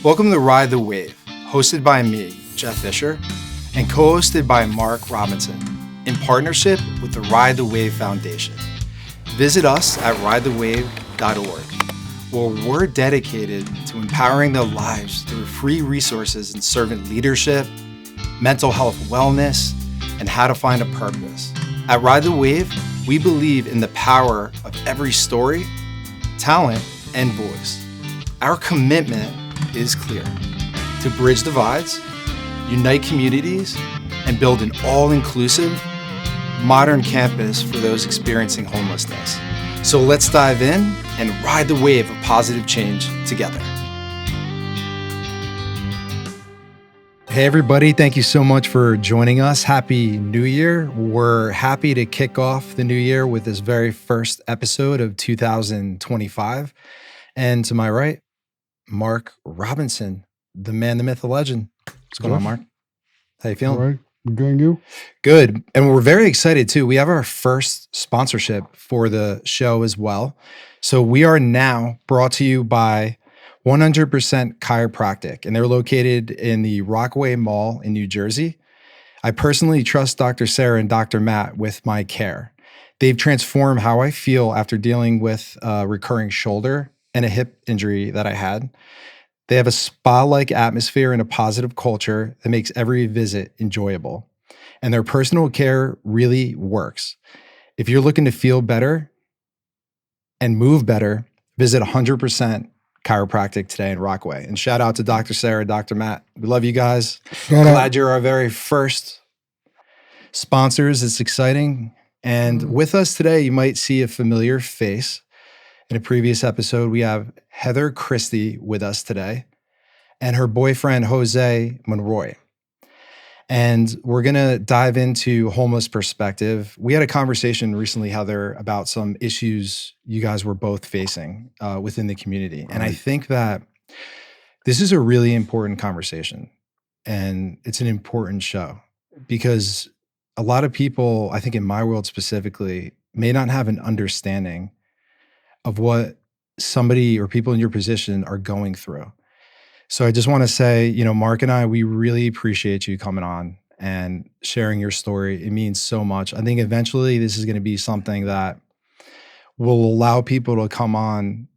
Welcome to Ride the Wave, hosted by me, Jeff Fisher, and co-hosted by Mark Robinson, in partnership with the Ride the Wave Foundation. Visit us at ridethewave.org, where we're dedicated to empowering their lives through free resources in servant leadership, mental health wellness, and how to find a purpose. At Ride the Wave, we believe in the power of every story, talent, and voice. Our commitment is clear: to bridge divides, unite communities, and build an all-inclusive, modern campus for those experiencing homelessness. So let's dive in and ride the wave of positive change together. Hey everybody, thank you so much for joining us. Happy New Year. We're happy to kick off the new year with this very first episode of 2025. And to my right, Mark Robinson, the man, the myth, the legend. What's going on, Mark? How you feeling? All right. Good, you? Good. And we're very excited too. We have our first sponsorship for the show as well. So we are now brought to you by 100% Chiropractic, and they're located in the Rockaway Mall in New Jersey. I personally trust Dr. Sarah and Dr. Matt with my care. They've transformed how I feel after dealing with a recurring shoulder and a hip injury that I had. They have a spa-like atmosphere and a positive culture that makes every visit enjoyable. And their personal care really works. If you're looking to feel better and move better, visit 100% Chiropractic today in Rockaway. And shout out to Dr. Sarah, Dr. Matt. We love you guys. Glad you're our very first sponsors. It's exciting. And with us today, you might see a familiar face. In a previous episode, we have Heather Christie with us today and her boyfriend, Jose Monroy. And we're going to dive into homeless perspective. We had a conversation recently, Heather, about some issues you guys were both facing within the community. And I think that this is a really important conversation, and it's an important show because a lot of people, I think in my world specifically, may not have an understanding of what somebody or people in your position are going through. So I just want to say, Mark and I, we really appreciate you coming on and sharing your story. It means so much. I think eventually this is going to be something that will allow people to come on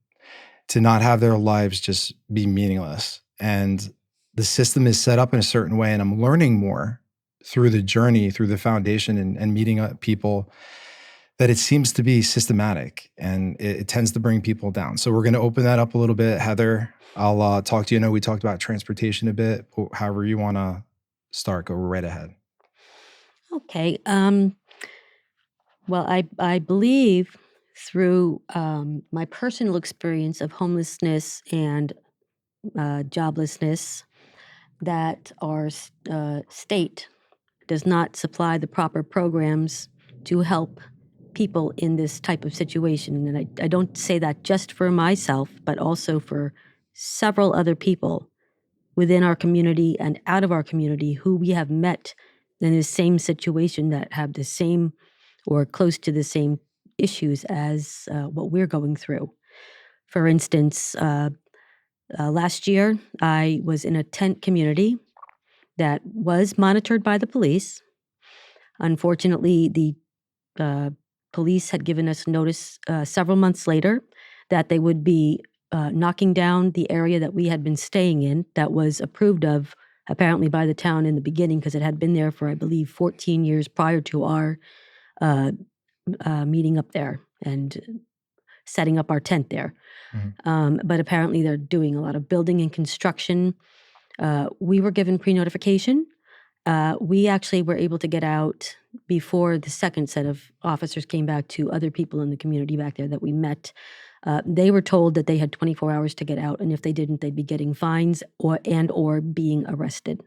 to not have their lives just be meaningless. And the system is set up in a certain way. And I'm learning more through the journey, through the foundation and meeting people, that it seems to be systematic and it tends to bring people down. So we're going to open that up a little bit. Heather, I'll talk to you. I know we talked about transportation a bit. However you want to start, go right ahead. Okay. Well, I believe through my personal experience of homelessness and joblessness that our state does not supply the proper programs to help people in this type of situation. And I don't say that just for myself, but also for several other people within our community and out of our community who we have met in the same situation that have the same or close to the same issues as what we're going through. For instance, last year, I was in a tent community that was monitored by the police. Unfortunately, the police had given us notice several months later that they would be knocking down the area that we had been staying in that was approved of apparently by the town in the beginning because it had been there for, I believe, 14 years prior to our meeting up there and setting up our tent there. Mm-hmm. But apparently they're doing a lot of building and construction. We were given pre-notification. We actually were able to get out before the second set of officers came back to other people in the community back there that we met. They were told that they had 24 hours to get out, and if they didn't, they'd be getting fines or being arrested.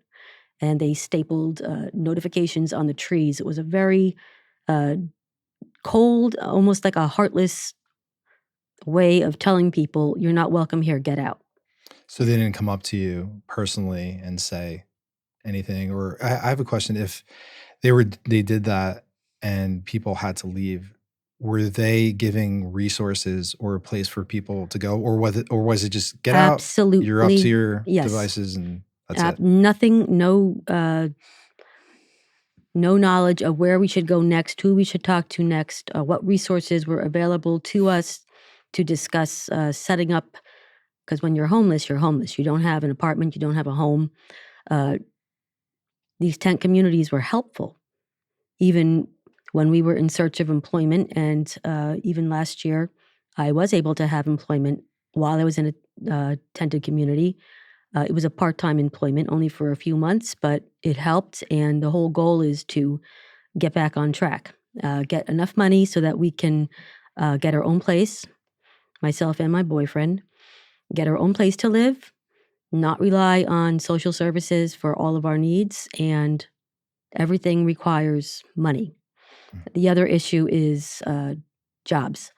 And they stapled notifications on the trees. It was a very cold, almost like a heartless way of telling people, you're not welcome here, get out. So they didn't come up to you personally and say anything? Or I have a question. If they did that and people had to leave, were they giving resources or a place for people to go, or was it just get out, you're up to Absolutely, your yes. devices, and that's it? Nothing, no knowledge of where we should go next, who we should talk to next, what resources were available to us to discuss setting up. Because when you're homeless, you're homeless. You don't have an apartment, you don't have a home. These tent communities were helpful, even when we were in search of employment. And even last year, I was able to have employment while I was in a tented community. It was a part-time employment, only for a few months, but it helped. And the whole goal is to get back on track, get enough money so that we can get our own place, myself and my boyfriend, get our own place to live, not rely on social services for all of our needs, and everything requires money. The other issue is jobs.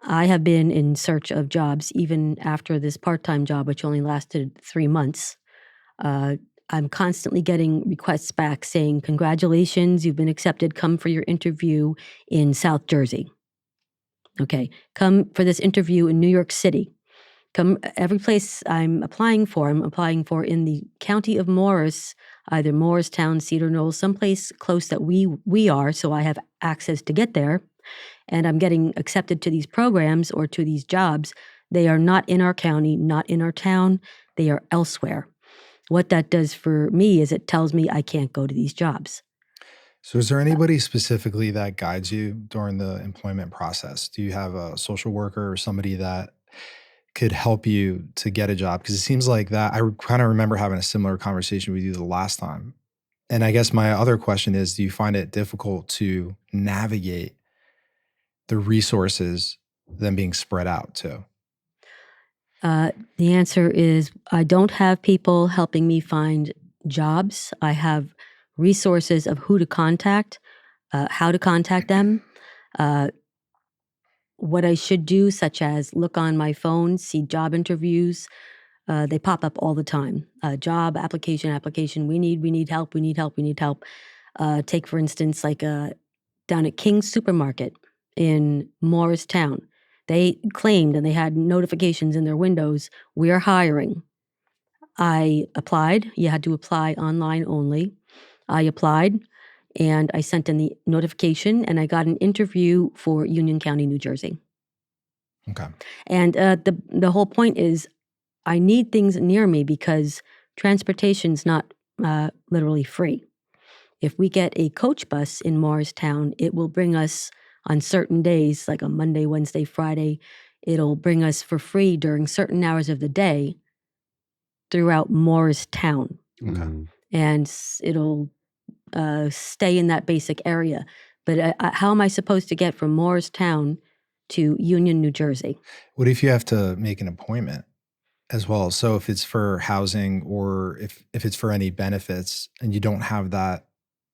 I have been in search of jobs even after this part-time job, which only lasted 3 months. I'm constantly getting requests back saying, "Congratulations, you've been accepted. Come for your interview in South Jersey." Okay, come for this interview in New York City. Come every place I'm applying for in the county of Morris, either Morristown, Cedar Knolls, someplace close that we are, so I have access to get there. And I'm getting accepted to these programs or to these jobs. They are not in our county, not in our town. They are elsewhere. What that does for me is it tells me I can't go to these jobs. So is there anybody specifically that guides you during the employment process? Do you have a social worker or somebody that could help you to get a job? Because it seems like that I kind of remember having a similar conversation with you the last time. And I guess my other question is, do you find it difficult to navigate the resources then being spread out too? The answer is I don't have people helping me find jobs. I have resources of who to contact, how to contact them, what I should do, such as look on my phone, see job interviews. They pop up all the time. Job application. We need help. We need help. We need help. Take for instance, like down at King's Supermarket in Morristown. They claimed and they had notifications in their windows, "We're hiring." I applied. You had to apply online only. I applied and I sent in the notification and I got an interview for Union County, New Jersey. Okay. And the whole point is I need things near me because transportation's not literally free. If we get a coach bus in Morristown, it will bring us on certain days, like a Monday, Wednesday, Friday, it'll bring us for free during certain hours of the day throughout Morristown. Okay. And it'll stay in that basic area. But how am I supposed to get from Morristown to Union, New Jersey? What if you have to make an appointment as well? So if it's for housing or if it's for any benefits and you don't have that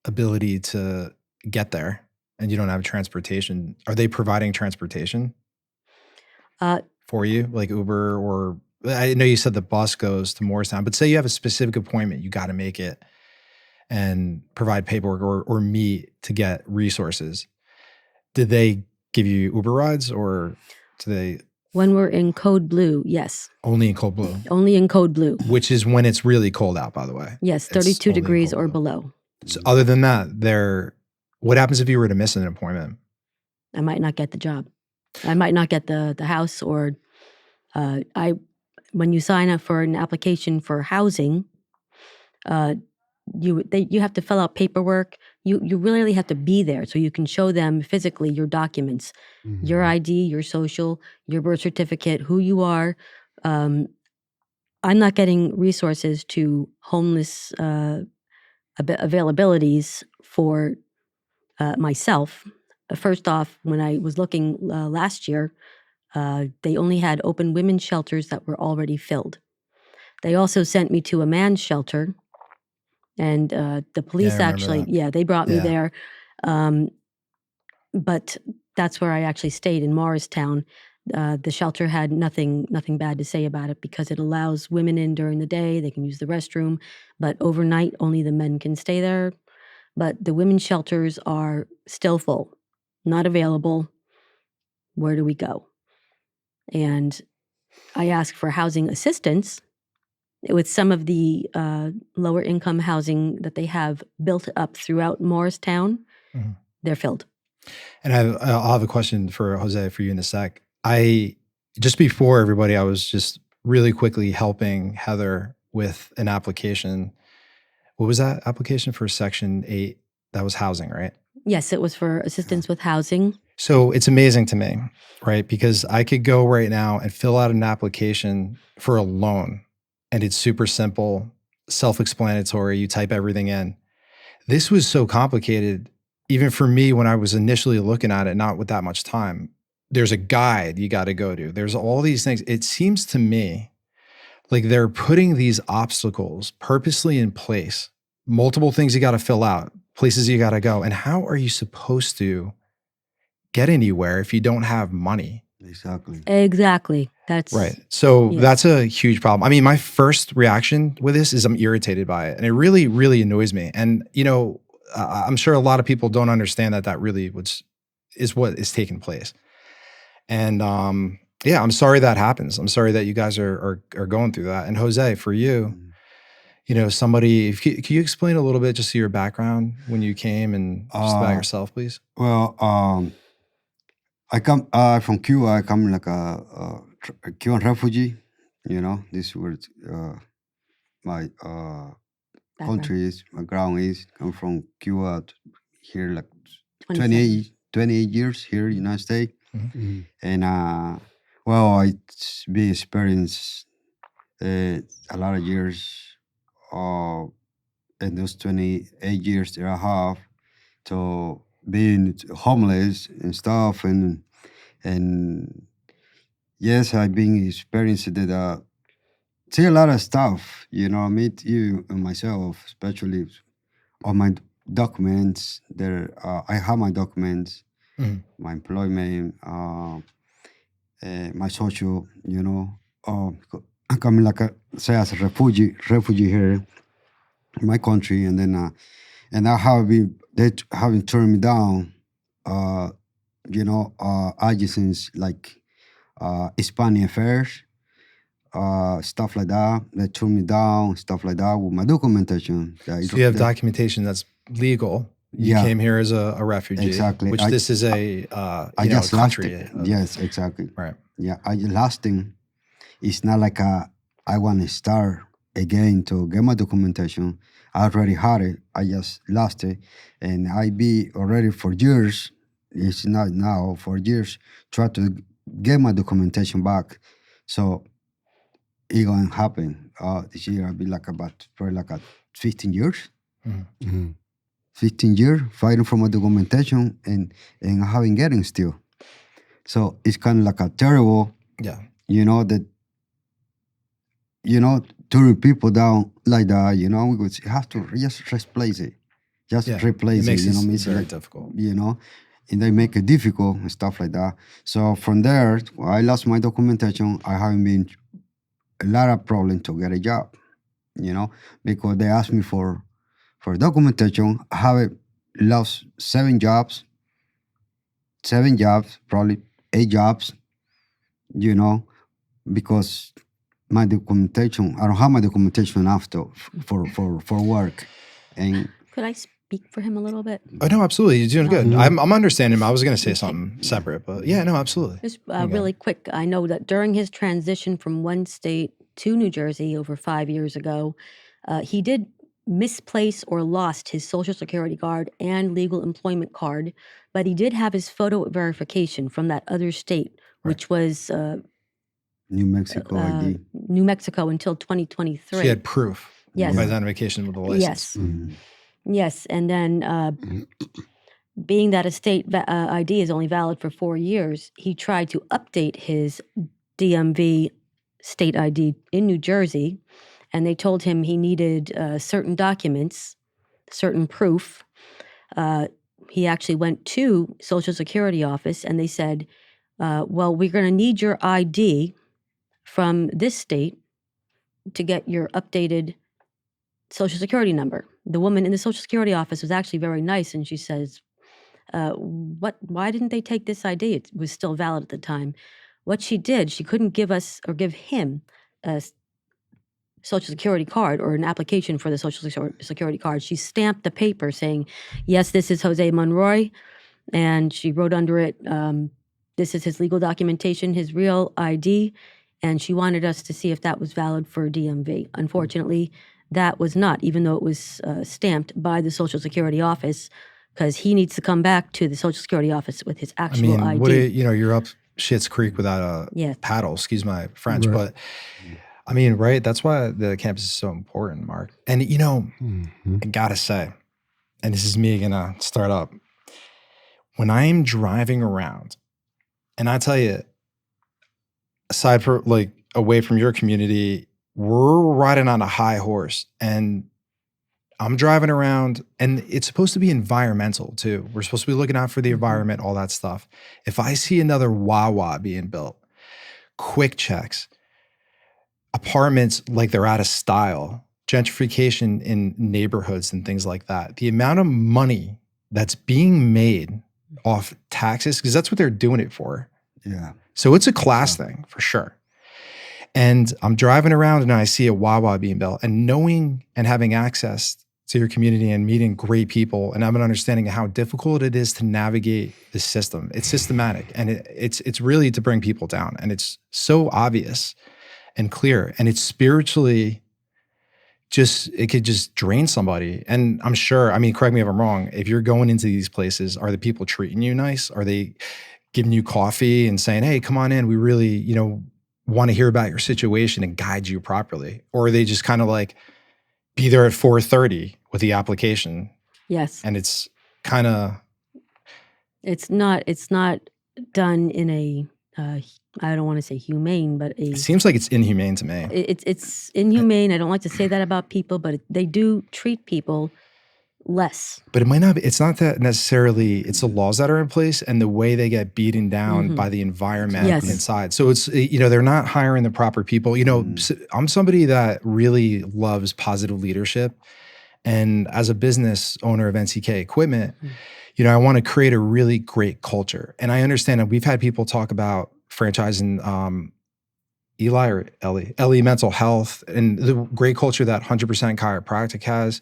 ability to get there and you don't have transportation, are they providing transportation for you, like Uber? Or I know you said the bus goes to Morristown, but say you have a specific appointment, you got to make it and provide paperwork or meet to get resources. Did they give you Uber rides or do they When we're in code blue, yes. only in cold blue? Only in code blue. Which is when it's really cold out, by the way. Yes, It's 32 only in degrees cold or blue. below. So other than that, what happens if you were to miss an appointment? I might not get the job. I might not get the house, or when you sign up for an application for housing, you have to fill out paperwork. You really have to be there so you can show them physically your documents, your ID, your social, your birth certificate, who you are. I'm not getting resources to homeless availabilities for myself. First off, when I was looking last year, they only had open women's shelters that were already filled. They also sent me to a man's shelter, and the police actually, they brought me there. But that's where I actually stayed in Morristown. The shelter had nothing bad to say about it because it allows women in during the day. They can use the restroom, but overnight only the men can stay there. But the women's shelters are still full, not available. Where do we go? And I asked for housing assistance with some of the lower income housing that they have built up throughout Morristown. Mhm. They're filled. And I'll have a question for Jose for you in a sec. Just before everybody, I was just really quickly helping Heather with an application. What was that application for Section 8? That was housing, right? Yes, it was for assistance with housing. So it's amazing to me, right? Because I could go right now and fill out an application for a loan, and it's super simple, self-explanatory. You type everything in. This was so complicated, even for me when I was initially looking at it, not with that much time. There's a guide you got to go to. There's all these things. It seems to me like they're putting these obstacles purposely in place, multiple things you got to fill out, places you got to go. And how are you supposed to get anywhere if you don't have money? Exactly. That's right. So yes. That's a huge problem. I mean, my first reaction with this is I'm irritated by it, and it really, really annoys me. And I'm sure a lot of people don't understand that really is what is taking place. And yeah, I'm sorry that happens. I'm sorry that you guys are going through that. And Jose, for you, somebody, can you explain a little bit just your background when you came and just about yourself, please? Well, I come from Cuba. I come like a Cuban refugee. This was my country is, my ground is. I'm from Cuba here like 28 years here in the United States. Mm-hmm. And well, I be experienced a lot of years in those 28 years that I have to being homeless and stuff. And yes, I've been experiencing that. See a lot of stuff, I meet you and myself, especially on my documents. I have my documents, my employment, my social, I'm coming like say as a refugee here in my country, and then and I have been they having turned me down, agencies like Hispanic Affairs, stuff like that. They turned me down, stuff like that with my documentation. So you have documentation that's legal. You came here as a refugee. Exactly. Which this is a country. Yes, exactly. Right. Yeah, last thing, it's not like I want to start again to get my documentation. I already had it. I just lost it. And I be already for years, it's not now, for years, try to get my documentation back. So it going to happen. This year I'll be like probably like 15 years. Mm-hmm. Mm-hmm. 15 years fighting for my documentation and I haven't getting still. So it's kind of like a terrible, that, turning people down like that, we would have to just replace it. Just replace it. It's very difficult. And they make it difficult and stuff like that. So from there, I lost my documentation. I haven't been a lot of problem to get a job, because they asked me for documentation. I have lost 7 jobs, probably 8 jobs, because my documentation, I don't have my documentation after for work. And could I speak for him a little bit? Oh no, absolutely. You're doing good. I'm understanding him. I was going to say something separate, but yeah, no, absolutely. Just really quick. I know that during his transition from one state to New Jersey over 5 years ago, he did misplace or lost his Social Security card and legal employment card, but he did have his photo verification from that other state, which was New Mexico ID. New Mexico until 2023. So he had proof of identification with the license. Yes. Mm-hmm. Yes. And then being that a state ID is only valid for 4 years, he tried to update his DMV state ID in New Jersey, and they told him he needed certain documents, certain proof. He actually went to Social Security office, and they said, well, we're going to need your ID from this state to get your updated Social Security number. The woman in the Social Security office was actually very nice, and she says, Why didn't they take this ID? It was still valid at the time. What she did, she couldn't give us or give him a Social Security card or an application for the Social Security card. She stamped the paper saying, yes, this is Jose Monroy. And she wrote under it, this is his legal documentation, his real ID. And she wanted us to see if that was valid for DMV. Unfortunately, that was not, even though it was stamped by the Social Security office, because he needs to come back to the Social Security office with his actual ID. You're up Schitt's Creek without a paddle, excuse my French, Right. but I mean, right? That's why the campus is so important, Mark. And I gotta say, and this is me gonna start up, when I am driving around, and I tell you, aside from like away from your community, we're riding on a high horse, and I'm driving around, and it's supposed to be environmental too. We're supposed to be looking out for the environment, all that stuff. If I see another Wawa being built, quick checks, apartments like they're out of style, gentrification in neighborhoods and things like that, the amount of money that's being made off taxes, because that's what they're doing it for. Yeah. So it's a class thing for sure. And I'm driving around and I see a Wawa being built, and knowing and having access to your community and meeting great people and having an understanding of how difficult it is to navigate the system. It's systematic, and it's really to bring people down. And it's so obvious and clear, and it's spiritually it could just drain somebody. And I'm sure, I mean, correct me if I'm wrong, if you're going into these places, are the people treating you nice? Are they giving you coffee and saying, hey, come on in, we really, want to hear about your situation and guide you properly? Or are they just kind of like, be there at 4:30 with the application? Yes. And it's kind of... It's not done in a, I don't want to say humane, but It seems like it's inhumane to me. It's inhumane. I don't like to say that about people, but they do treat people less. But it might not be, it's not that necessarily, it's the laws that are in place and the way they get beaten down by the environment inside. So it's, they're not hiring the proper people. I'm somebody that really loves positive leadership. And as a business owner of NCK Equipment, I want to create a really great culture. And I understand that we've had people talk about franchising Ellie Mental Health and the great culture that 100% Chiropractic has.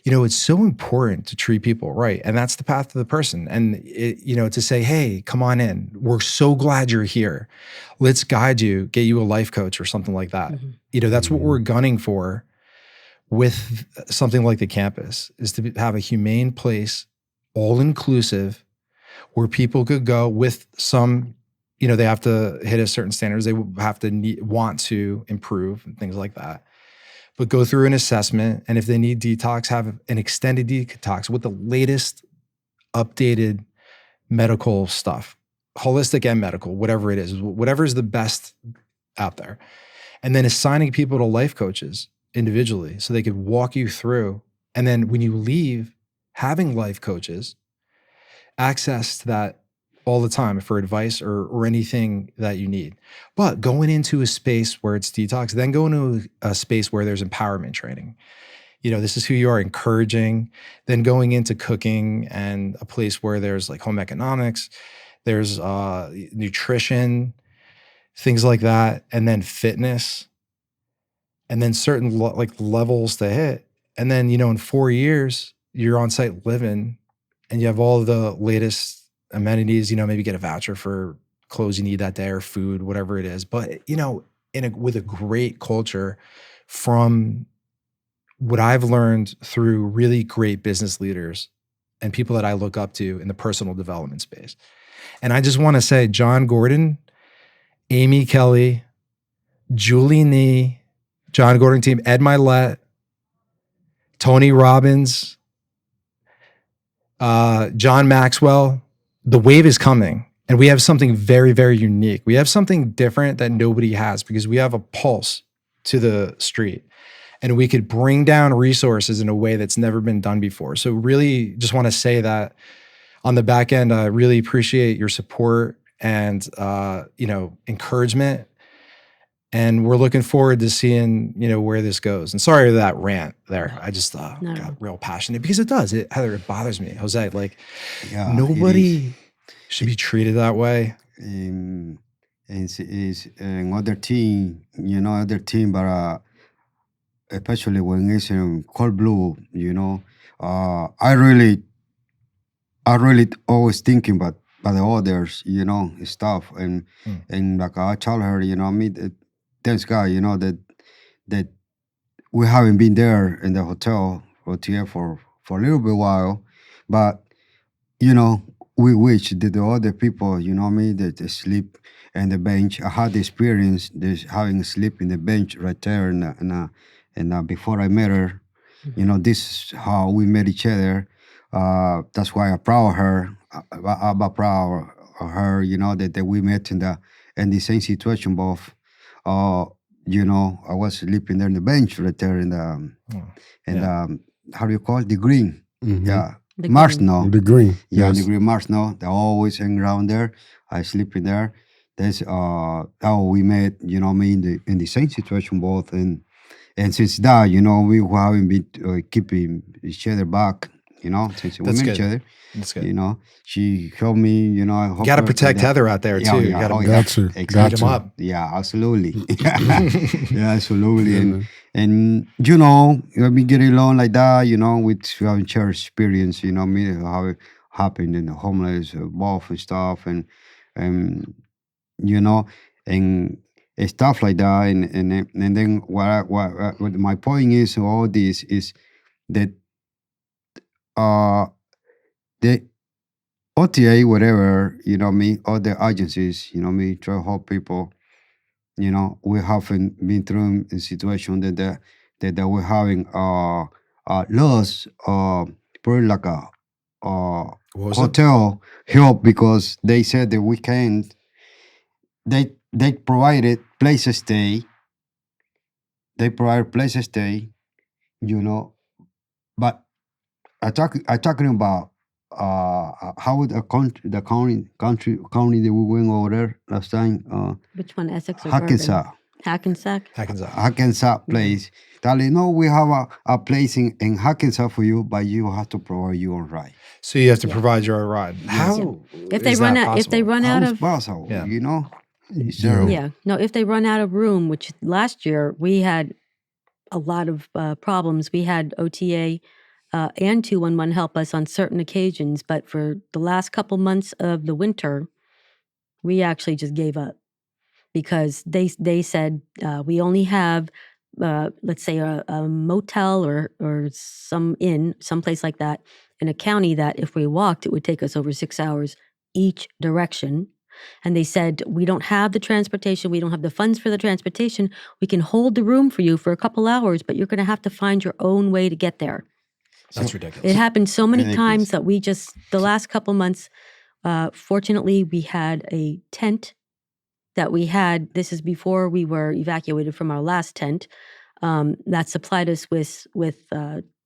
It's so important to treat people right. And that's the path to the person. And, to say, hey, come on in. We're so glad you're here. Let's guide you, get you a life coach or something like that. That's what we're gunning for with something like the campus, is to have a humane place, all inclusive, where people could go with some, they have to hit a certain standards. They have to want to improve and things like that. But go through an assessment, and if they need detox, have an extended detox with the latest updated medical stuff, holistic and medical, whatever it is, whatever is the best out there. And then assigning people to life coaches individually so they could walk you through. And then when you leave, having life coaches, access to that all the time for advice or anything that you need. But going into a space where it's detox, then go into a space where there's empowerment training. This is who you are, encouraging, then going into cooking and a place where there's like home economics, there's nutrition, things like that, and then fitness, and then certain levels to hit. And then, in 4 years, you're on site living and you have all the latest amenities, maybe get a voucher for clothes you need that day or food, whatever it is. But, with a great culture from what I've learned through really great business leaders and people that I look up to in the personal development space. And I just want to say, John Gordon, Amy Kelly, Julie Nee, John Gordon team, Ed Milet, Tony Robbins, John Maxwell. The wave is coming, and we have something very, very unique. We have something different that nobody has, because we have a pulse to the street, and we could bring down resources in a way that's never been done before. So really just want to say that on the back end, I really appreciate your support and, encouragement. And we're looking forward to seeing, where this goes. And sorry for that rant there. I just got real passionate because it does. Heather, it bothers me. Jose, like nobody should be treated that way. It's another team, but especially when it's in cold blue, I really always thinking about the others, stuff, and like I tell her, thanks God, that we haven't been there in the hotel OTA for a little bit while, but we wish that the other people, that they sleep in the bench. I had the experience having sleep in the bench right there, and before I met her, this is how we met each other. That's why I'm proud of her. I'm proud of her, that we met in the same situation. Both, I was sleeping there in the bench right there in the how do you call it, the green? Mm-hmm. Yeah. The Mars green. now. The green. Yeah, Yes. the green Mars now. They always hang around there. I sleep in there. That's how we met, me in the same situation both, and since that, we haven't been keeping each other back, since we That's met each good. other. That's good. She helped me, I helped You got to her protect that. Heather out there too. You got to Got you. Exactly. Got beat you. him up. Yeah, absolutely. Yeah, absolutely. Yeah, And man. when we get along like that, with having shared experience, me how it happened in the homeless, both and stuff, and you know, and stuff like that, and then what my point is, all this is that the OTA, whatever, all the agencies, try to help people. We haven't been through a situation that we're having loss, probably like a What was it? hotel help, because they said that we can't. They provided place to stay. They provide place to stay, but I talking about how would the county that we went over there last time, Which one, Essex or Bourbon? Hackensack. Hackensack? Hackensack place. Darling, no, we have a place in Hackensack for you, but you have to provide your own ride. So you have to provide your own ride. How If they is run that out, if they possible? run How out is of, possible? Yeah. So, yeah, no, if they run out of room, which last year we had a lot of problems. We had OTA and 211 help us on certain occasions, but for the last couple months of the winter, we actually just gave up because they said we only have, let's say, a motel or some inn, someplace like that, in a county that if we walked, it would take us over 6 hours each direction. And they said, we don't have the transportation. We don't have the funds for the transportation. We can hold the room for you for a couple hours, but you're going to have to find your own way to get there. That's ridiculous. It happened so many Ridiculous. times that we just, the last couple months, fortunately, we had a tent that we had. This is before we were evacuated from our last tent, that supplied us with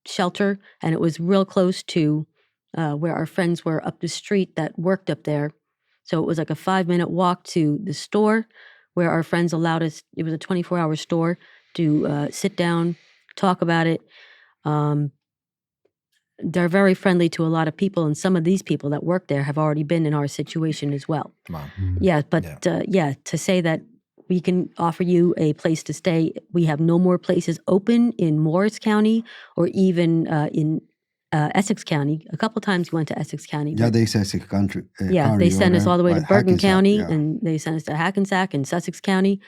shelter. And it was real close to where our friends were up the street that worked up there. So it was like a 5-minute walk to the store where our friends allowed us, it was a 24-hour store, to sit down, talk about it. They're very friendly to a lot of people, and some of these people that work there have already been in our situation as well. Wow. Yeah, but to say that we can offer you a place to stay, we have no more places open in Morris County or even in Essex County. A couple times we went to Essex County. yeah, but- they say it's country. they sent us all the way to Bergen Hackensack, County, yeah. and they sent us to Hackensack and Sussex County.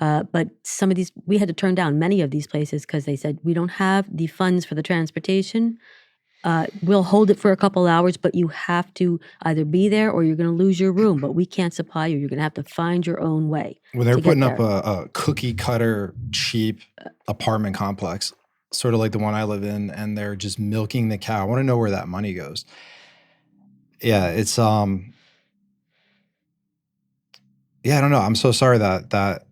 But some of these, we had to turn down many of these places because they said, we don't have the funds for the transportation. We'll hold it for a couple hours, but you have to either be there or you're going to lose your room. But we can't supply you. You're going to have to find your own way. When they're to get putting up there. a cookie cutter cheap apartment complex, sort of like the one I live in, and they're just milking the cow. I want to know where that money goes. Yeah, it's yeah, I don't know. I'm so sorry that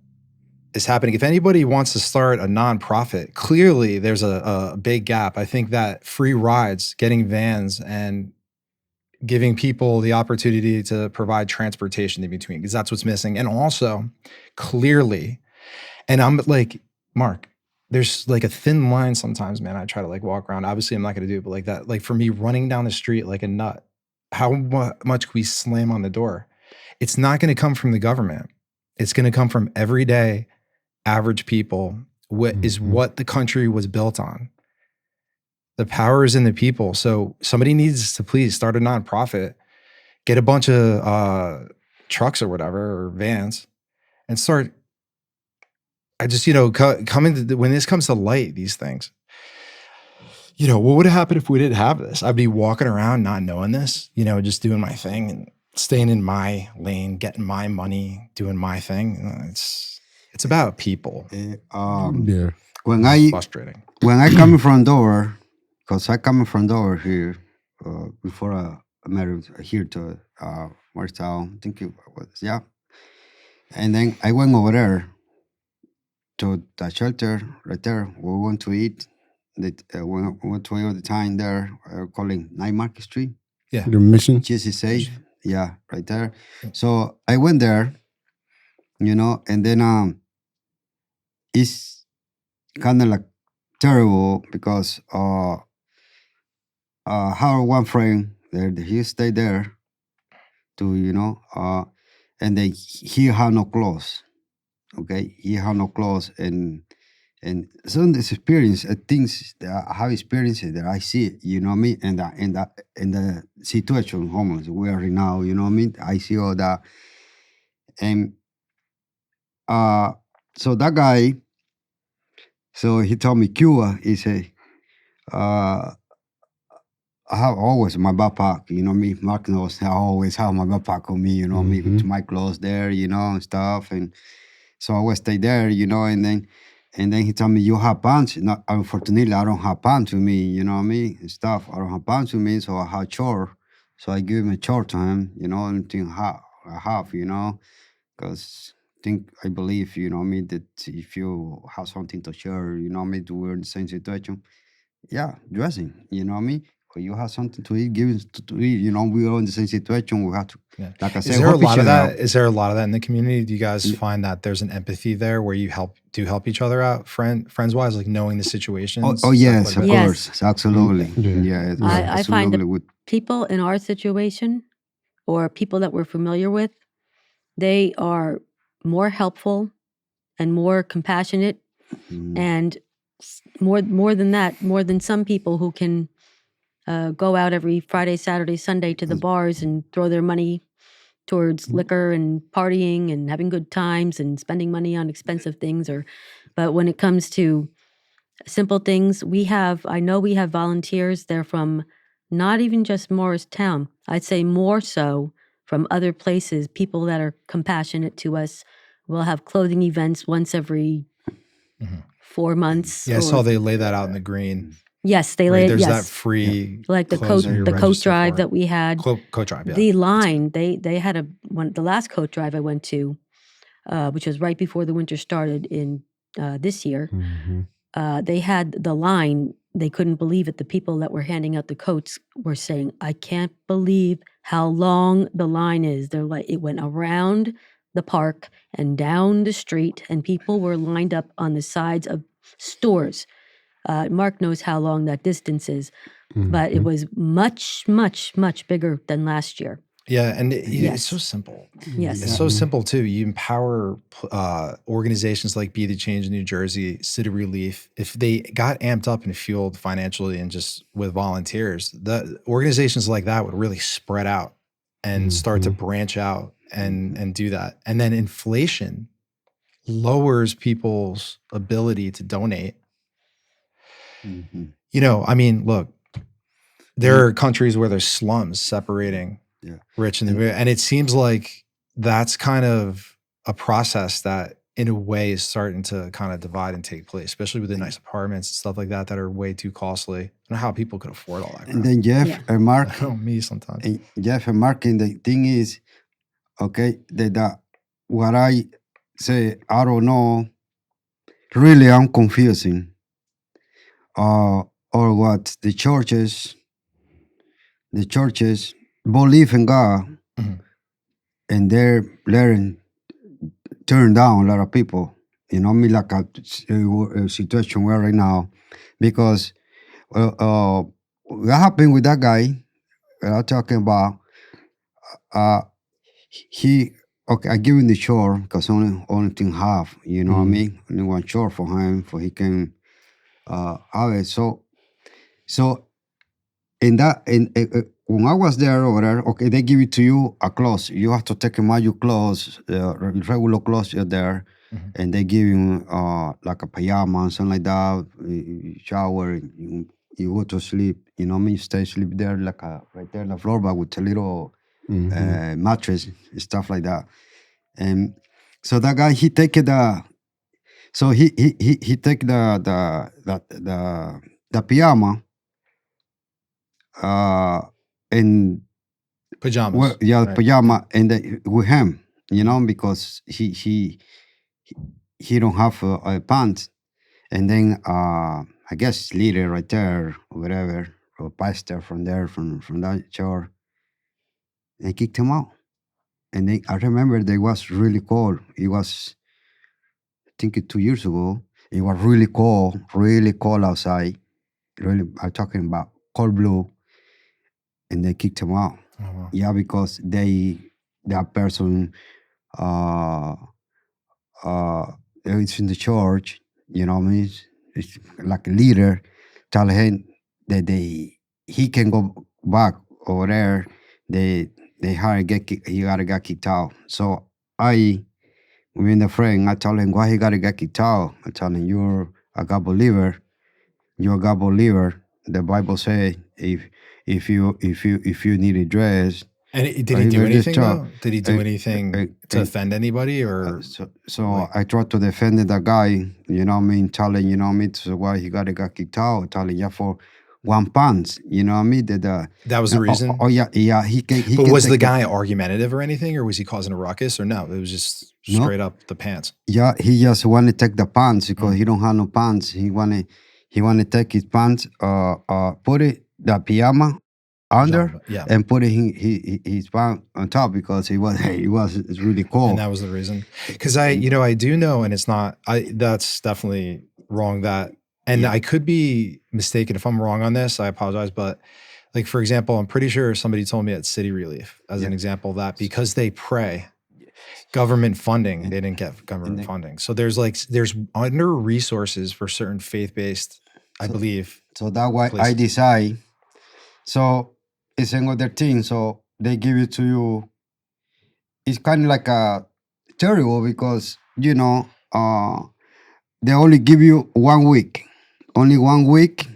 is happening. If anybody wants to start a nonprofit, clearly there's a big gap. I think that free rides, getting vans, and giving people the opportunity to provide transportation in between, because that's what's missing. And also, clearly, And I'm like, Mark, there's like a thin line sometimes, man. I try to like walk around. Obviously, I'm not going to do it, but like that, like for me, running down the street like a nut, how much can we slam on the door? It's not going to come from the government. It's going to come from everyday average people. What is what the country was built on. The power is in the people. So somebody needs to please start a nonprofit, get a bunch of trucks or whatever, or vans, and start. I just, coming to, when this comes to light, these things, what would have happened if we didn't have this? I'd be walking around not knowing this, just doing my thing and staying in my lane, getting my money, doing my thing. It's about people. When It's frustrating. When I come from door, because I come from door here before I married here to Marstown, I think it was, yeah. And then I went over there to the shelter right there. We want to eat. We went to eat all the time there, calling Night Market Street. Yeah. The mission. Jesus safe. Yeah, right there. So I went there, and then it's kind of like terrible because I have one friend there. He stayed there to, and then he had no clothes. Okay, he had no clothes, and some of this experience, things that I have experienced that I see, you know what I mean, and the situation homeless we are in now, you know what I mean. I see all that, and so that guy, so he told me Cuba. He said, I have always my backpack, you know me. Mark knows I always have my backpack on me, you know me, with my clothes there, and stuff. And so I always stay there, and then he told me, you have pants. Not, unfortunately, I don't have pants with me, you know what I mean, and stuff. I don't have pants with me, so I have short. So I give him a short to him, anything I have, because I believe, you know what I mean, that if you have something to share, you know what I mean, we're in the same situation. Yeah, dressing, you know what I mean? Or you have something to eat, give it to eat. We are in the same situation. We have to, like I said, is there a help lot each of other that? out. Is there a lot of that in the community? Do you guys find that there's an empathy there where you help each other out, friends wise, like knowing the situations? Oh yes, like of Yes. course, absolutely. Yeah, I find absolutely. that people in our situation or people that we're familiar with, they are more helpful and more compassionate, and more than that, more than some people who can go out every Friday, Saturday, Sunday to the bars and throw their money towards liquor and partying and having good times and spending money on expensive things. But when it comes to simple things, I know we have volunteers. They're from not even just Morristown. I'd say more so from other places, people that are compassionate to us. We'll have clothing events once every 4 months. Yeah, I saw they lay that out in the green. Yes, they lay it. There's yes, that free, like the coat drive that we had. Coat drive. Yeah. The line they had the last coat drive I went to, which was right before the winter started in this year. They had the line. They couldn't believe it. The people that were handing out the coats were saying, "I can't believe how long the line is." They're like, it went around the park and down the street, and people were lined up on the sides of stores. Mark knows how long that distance is, but it was much, much, much bigger than last year. Yeah, and it's so simple. Yes. It's so simple too. You empower organizations like Be the Change in New Jersey, City Relief. If they got amped up and fueled financially and just with volunteers, the organizations like that would really spread out and start to branch out and do that. And then inflation lowers people's ability to donate. I mean, look, there are countries where there's slums separating rich and it seems like that's kind of a process that in a way is starting to kind of divide and take place, especially with the nice apartments and stuff like that are way too costly. I don't know how people could afford all that crap. And then Jeff and Mark. Me sometimes. And Jeff and Mark, and the thing is, okay, that what I say, I don't know, really I'm confusing. Or what the churches believe in God, and they're letting turn down a lot of people you know, me like a situation where right now, because what happened with that guy I'm talking about, uh, he, okay, I give him the chore because only thing half, you know what I mean? Only one chore for him, for he can have it. So in that, when I was there over there, okay, they give it to you a clothes. You have to take him out your clothes, regular clothes you're there, and they give you like a pajama and something like that. You shower, you go to sleep. You know what I mean? You stay sleep there like right there on the floor, but with a little mattress and stuff like that. And so that guy, he take the, so he take the pajama, and Pajamas. well, yeah, right? pajama, and with him, you know, because he don't have a pants, and then I guess leader right there, or whatever, or pastor from there, from that church, they kicked him out. And then I remember they was really cold. It was, I think 2 years ago. It was really cold outside. Really, I'm talking about cold blue, and they kicked him out. Oh, wow. Yeah, because that person it's in the church, you know what I mean? It's like a leader tell him that he can go back over there. They he gotta get kicked out. So me and a friend, I tell him why he gotta get kicked out. I tell him you're a God believer. You're a God believer. The Bible say if you need a dress. And did he do anything though? Did he do anything to offend anybody or? So I tried to defend that guy, you know what I mean, telling, you know what I mean, so why he got kicked out, telling, yeah, for one pants, you know what I mean? That was the reason? Yeah, he can. But was the guy argumentative or anything, or was he causing a ruckus, or no? It was just straight up the pants. Yeah, he just want to take the pants because he don't have no pants. He want to take his pants, put it, the pajama, under, and put it his pants on top because it's really cold. And that was the reason. Because I do know, and it's not, that's definitely wrong that, and I could be mistaken if I'm wrong on this, I apologize, but like, for example, I'm pretty sure somebody told me at City Relief as an example that because they pray, government funding, they didn't get government funding. So there's under resources for certain faith-based, I believe. So that why I decide. So it's another thing. So they give it to you. It's kind of like a terrible because, you know, they only give you 1 week. Only 1 week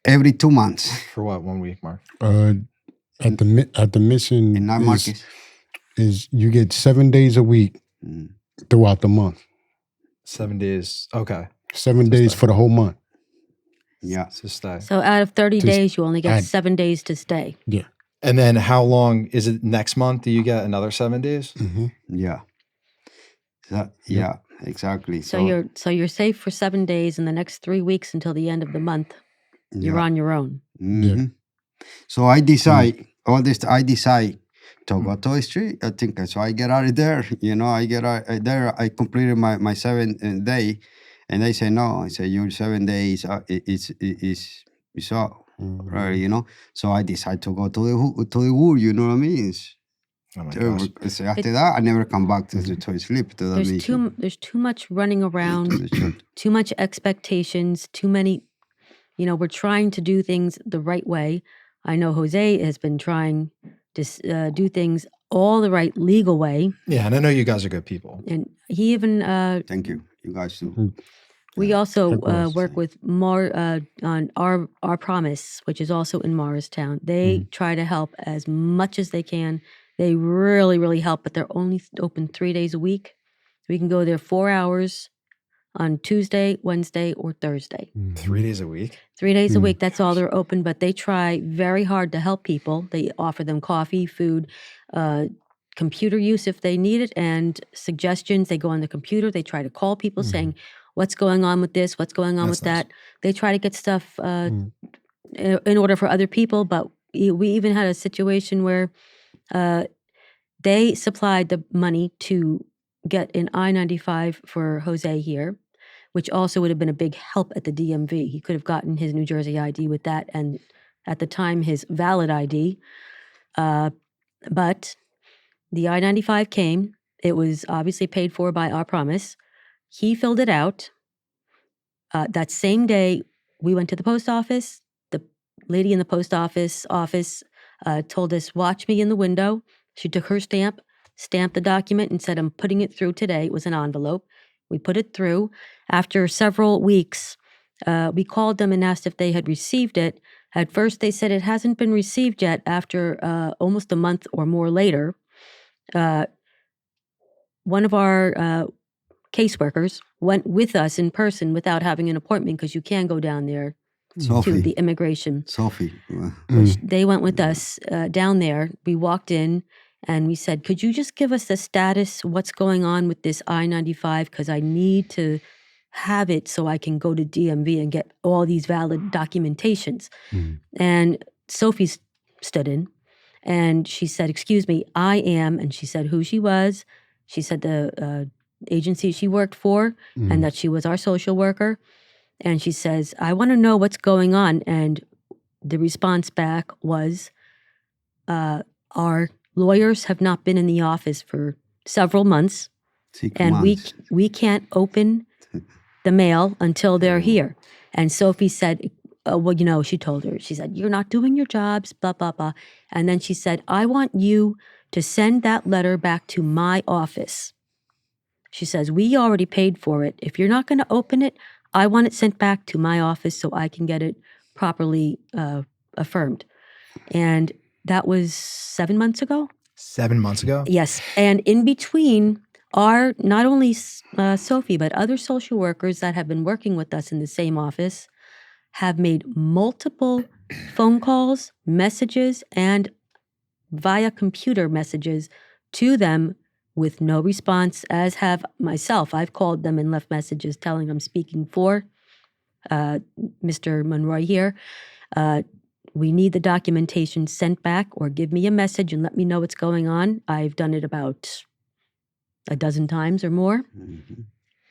every 2 months. For what, 1 week, Mark? At the mission In Marcus. is you get 7 days a week throughout the month. 7 days. Okay. 7 days for the whole month. Yeah. To stay. So out of 30 days, you only get 7 days to stay. Yeah. And then how long is it next month? Do you get another 7 days? Mm-hmm. Yeah. Yeah, exactly. So you're safe for 7 days, and the next 3 weeks until the end of the month, you're on your own. Mm-hmm. Yeah. So I decide all this. I decide to go to the street. I think so. I get out of there. You know, I get out there. I completed my 7th day, and they say no. I say your 7 days it's up, right? You know. So I decide to go to the wood. You know what I mean? Oh my gosh. So after that, I never come back to sleep. There's too much running around, too much expectations, too many. You know, we're trying to do things the right way. I know Jose has been trying to do things all the right legal way. Yeah, and I know you guys are good people. And he even thank you, you guys too. We also work with on our Promise, which is also in Morristown. They try to help as much as they can. They really, really help, but they're only open 3 days a week. We can go there 4 hours on Tuesday, Wednesday, or Thursday. 3 days a week? 3 days a week, that's all they're open, but they try very hard to help people. They offer them coffee, food, computer use if they need it, and suggestions. They go on the computer, they try to call people saying, what's going on with this, what's going on with that. They try to get stuff in order for other people, but we even had a situation where they supplied the money to get an I-95 for Jose here. which also would have been a big help at the DMV. He could have gotten his New Jersey ID with that, and at the time, his valid ID. But the I-95 came. It was obviously paid for by Our Promise. He filled it out. That same day, we went to the post office. The lady in the post office told us, watch me in the window. She took her stamp, stamped the document, and said, I'm putting it through today. It was an envelope. We put it through. After several weeks, we called them and asked if they had received it. At first, they said it hasn't been received yet. After almost a month or more later, one of our caseworkers went with us in person without having an appointment, because you can go down there to the immigration. Sophie. They went with us down there. We walked in and we said, could you just give us the status, what's going on with this I-95? Because I need to have it so I can go to DMV and get all these valid documentations. And Sophie stood in and she said, excuse me, I am. And she said who she was. She said the agency she worked for and that she was our social worker. And she says, I want to know what's going on. And the response back was, our lawyers have not been in the office for several months. 6 And months. we can't open the mail until they're here. And Sophie said, well, she told her, she said, you're not doing your jobs, blah, blah, blah. And then she said, I want you to send that letter back to my office. She says, we already paid for it. If you're not going to open it, I want it sent back to my office so I can get it properly affirmed. And that was 7 months ago? 7 months ago? Yes. And in between are not only Sophie, but other social workers that have been working with us in the same office have made multiple phone calls, messages, and via computer messages to them with no response, as have myself. I've called them and left messages telling I'm speaking for Mr. Monroy here. We need the documentation sent back, or give me a message and let me know what's going on. I've done it about a dozen times or more.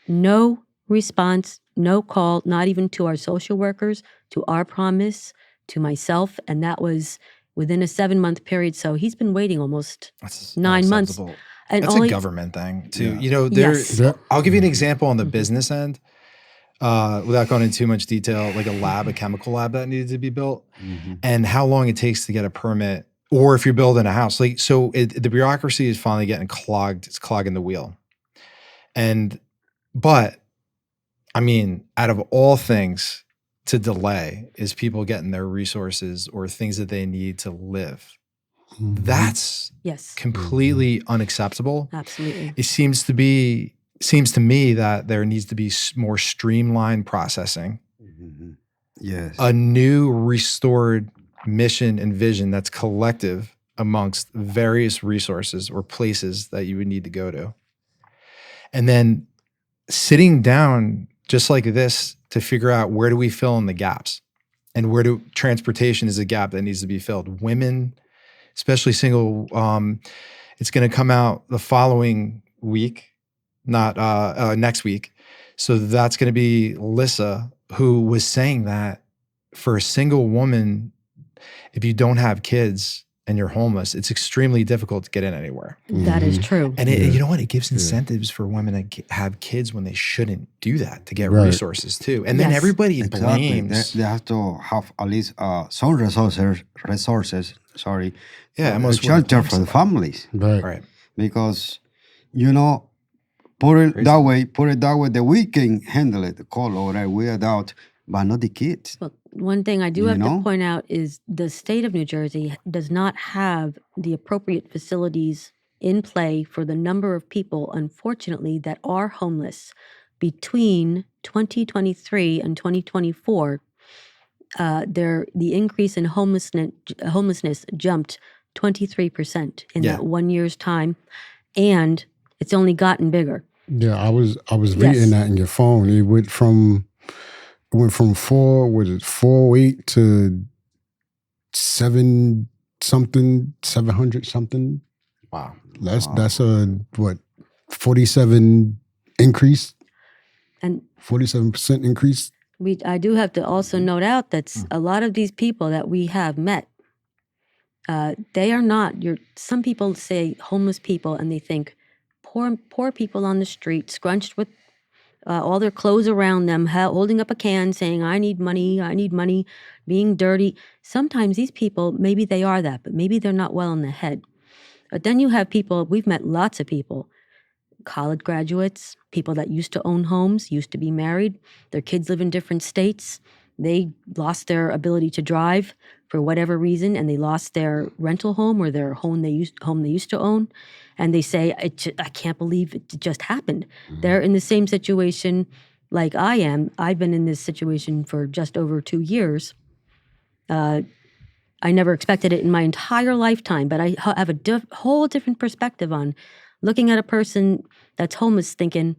No response, no call, not even to our social workers, to Our Promise, to myself. And that was within a 7-month period. So he's been waiting almost That's 9 months. unacceptable. And That's only, a government thing too. Yeah. Yes. I'll give you an example on the business end, without going into too much detail, like a chemical lab that needed to be built, and how long it takes to get a permit, or if you're building a house. The bureaucracy is finally getting clogged. It's clogging the wheel. But I mean, out of all things to delay is people getting their resources or things that they need to live. That's completely unacceptable. Absolutely. It seems to me that there needs to be more streamlined processing. Yes. A new restored mission and vision that's collective amongst various resources or places that you would need to go to. And then sitting down just like this to figure out, where do we fill in the gaps, and transportation is a gap that needs to be filled. Women, especially single, it's going to come out the following week, not next week. So that's going to be Lissa, who was saying that for a single woman, if you don't have kids and you're homeless, it's extremely difficult to get in anywhere. That is true. And you know what? It gives incentives for women to have kids when they shouldn't do that, to get resources too. And then everybody blames. They have to have at least some resources. Sorry. Shelter for the families. Right. Because, put it that way, the we can handle it, the call or whatever, we adult, but not the kids. Well, one thing I do have to point out is the state of New Jersey does not have the appropriate facilities in play for the number of people, unfortunately, that are homeless. Between 2023 and 2024, the increase in homelessness jumped 23% in that 1 year's time, and it's only gotten bigger. Yeah, I was reading that in your phone. It went from 408 to 700 something. Wow. That's a 47 increase. And 47% increase. I do have to also note out that a lot of these people that we have met, they are not some people say homeless people and they think poor people on the street, scrunched with all their clothes around them, holding up a can saying, I need money, being dirty. Sometimes these people, maybe they are that, but maybe they're not well in the head. But then you have people, we've met lots of people, college graduates, people that used to own homes, used to be married, their kids live in different states. They lost their ability to drive for whatever reason, and they lost their rental home or their home they used to own. And they say, I can't believe it just happened. They're in the same situation like I am. I've been in this situation for just over 2 years. I never expected it in my entire lifetime, but I have a whole different perspective on looking at a person that's homeless thinking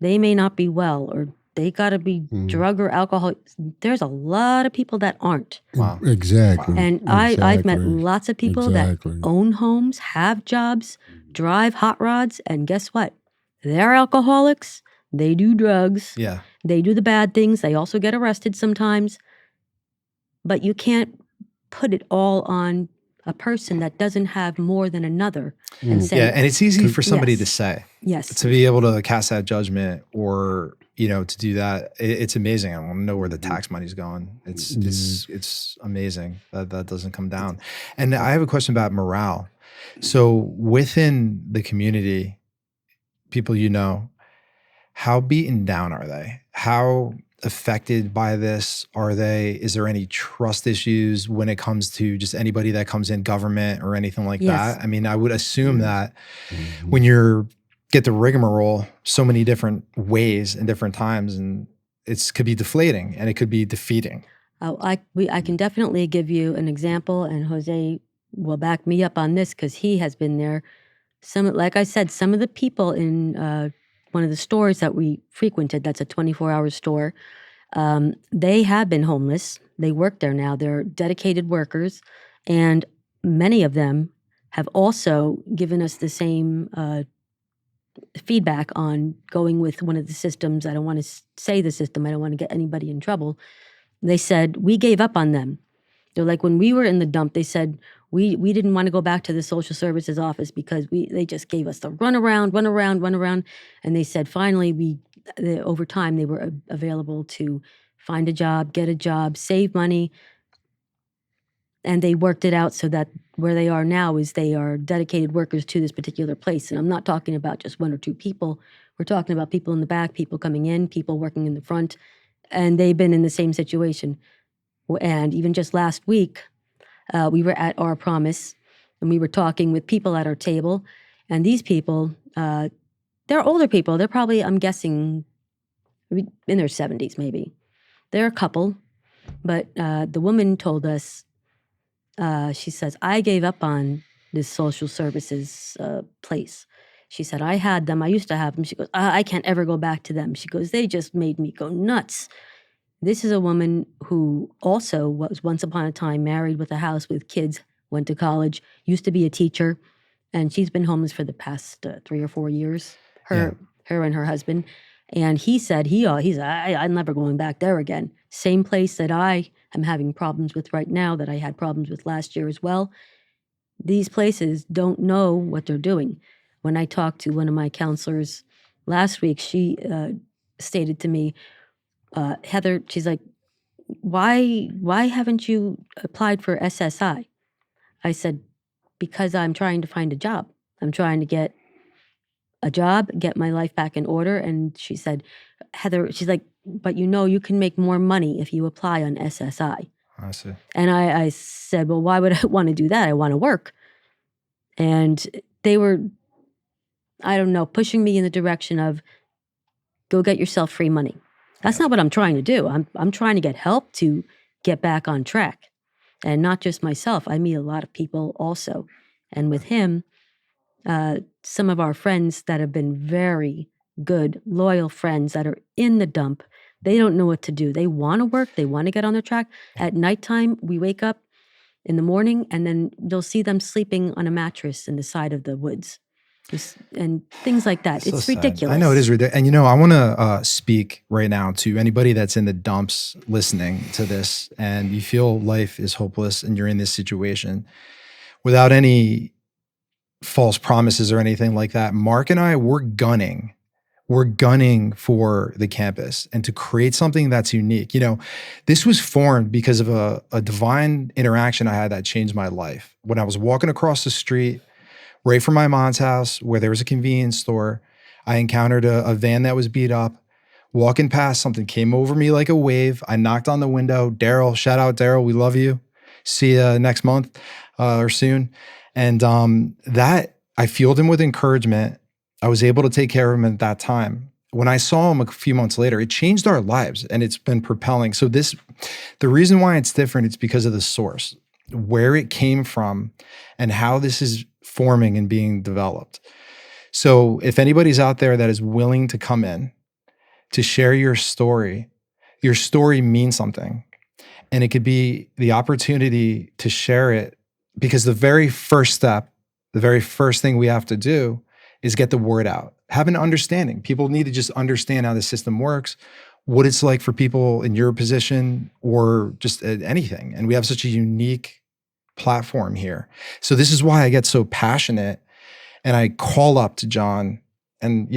they may not be well or they got to be drug or alcohol. There's a lot of people that aren't. Wow. Exactly. And I've met lots of people that own homes, have jobs, drive hot rods, and guess what? They're alcoholics. They do drugs. Yeah. They do the bad things. They also get arrested sometimes. But you can't put it all on a person that doesn't have more than another and say, yeah, and it's easy for somebody to say. Yes. To be able to cast that judgment or, to do that, it's amazing. I want to know where the tax money's going. It's amazing that doesn't come down. And I have a question about morale. So within the community, people how beaten down are they? How affected by this are they? Is there any trust issues when it comes to just anybody that comes in government or anything like that? I mean, I would assume that when you're get the rigmarole so many different ways and different times, and it could be deflating and it could be defeating. I can definitely give you an example, and Jose will back me up on this because he has been there. Like I said, some of the people in one of the stores that we frequented, that's a 24-hour store, they have been homeless. They work there now. They're dedicated workers. And many of them have also given us the same feedback on going with one of the systems. I don't want to say the system. I don't want to get anybody in trouble. They said, we gave up on them. They're like, when we were in the dump, they said, we didn't want to go back to the social services office because they just gave us the run around. And they said, finally, over time, they were available to find a job, get a job, save money. And they worked it out so that where they are now is they are dedicated workers to this particular place. And I'm not talking about just one or two people. We're talking about people in the back, people coming in, people working in the front. And they've been in the same situation. And even just last week, we were at Our Promise, and we were talking with people at our table. And these people, they're older people. They're probably, I'm guessing, in their 70s maybe. They're a couple. But the woman told us, she says, I gave up on this social services place. She said, I had them. I used to have them. She goes, I can't ever go back to them. She goes, they just made me go nuts. This is a woman who also was once upon a time married with a house with kids, went to college, used to be a teacher, and she's been homeless for the past 3 or 4 years, her and her husband. And he said, I'm never going back there again. Same place that I am having problems with right now, that I had problems with last year as well. These places don't know what they're doing. When I talked to one of my counselors last week, she stated to me, Heather, she's like, why haven't you applied for SSI? I said, because I'm trying to find a job. I'm trying to get a job, get my life back in order. And she said, Heather, she's like, but you can make more money if you apply on SSI. I see. And I said, well, why would I want to do that? I want to work. And they were, I don't know, pushing me in the direction of go get yourself free money. That's not what I'm trying to do. I'm trying to get help to get back on track. And not just myself. I meet a lot of people also. And with him, some of our friends that have been very good, loyal friends that are in the dump, they don't know what to do. They want to work. They want to get on their track. At nighttime, we wake up in the morning and then you'll see them sleeping on a mattress in the side of the woods. and things like that. So It's sad. ridiculous. I know it is ridiculous. And I want to speak right now to anybody that's in the dumps listening to this and you feel life is hopeless and you're in this situation without any false promises or anything like that. Mark and I, we're gunning for the campus and to create something that's unique. This was formed because of a divine interaction I had that changed my life. When I was walking across the street, right from my mom's house where there was a convenience store, I encountered a van that was beat up. Walking past, something came over me like a wave. I knocked on the window. Daryl, shout out Daryl, we love you. See you next month or soon. And that I fueled him with encouragement. I was able to take care of him at that time. When I saw him a few months later, it changed our lives and it's been propelling. So the reason why it's different, it's because of the source, where it came from and how this is forming and being developed. So if anybody's out there that is willing to come in to share your story means something. And it could be the opportunity to share it because the very first step, the very first thing we have to do is get the word out. Have an understanding. People need to just understand how the system works, what it's like for people in your position or just anything. And we have such a unique platform here. So this is why I get so passionate and I call up to John and,